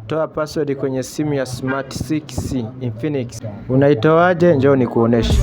Toa password kwenye simu ya Smart 6 Infinix. Unaitoaje? Njoo nikuoneshe.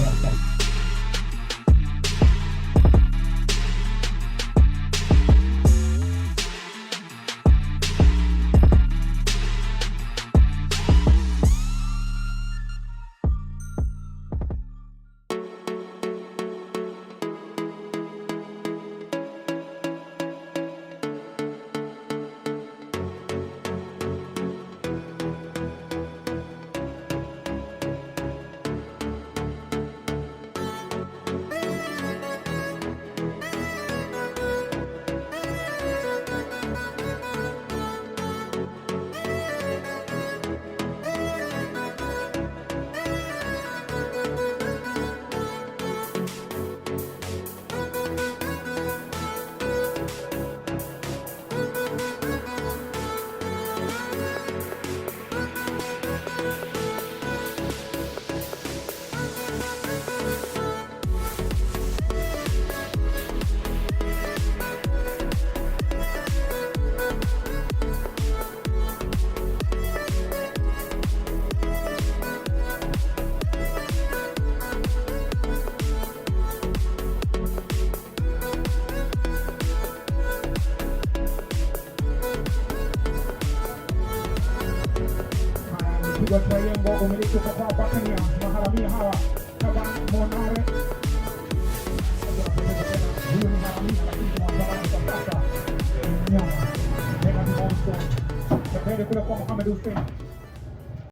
Triangle umiliki kwa Bakania maharamia hawa kama Monare huyu ni haramia lakini mwanzani kwa sasa nyama tena ni monster kule kwa Mohamed Hussein